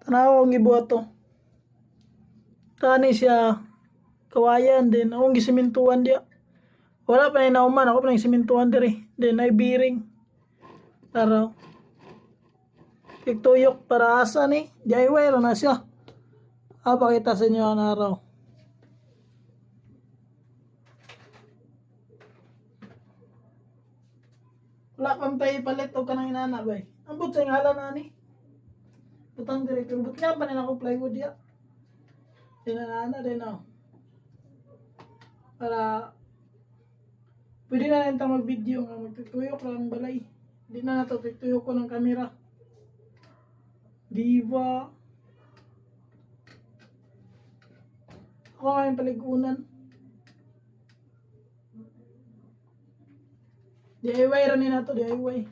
Tanaw ang gibuhat to. Kani siya kawayan din akong gisimentuhan dia. Wala pa na nauman ako pa nang simentuhan diri. Then ay bearing. Taraw. Tiktuyok para asa ni. DIY ra na siya. Pakita sa inyo ang araw. Wala pang tayo palit o kanang inana ba. Ambot sa ngalan na ni. Butang diri pero but nga pa na ako plywood ya. Inana din ako. Para pwede na rin tayo mag-video nga magtutuyok lang balay. Hindi na natutuyok ko ng kamera. Diva. Ako nga yung paligunan. DIY rin na to, DIY.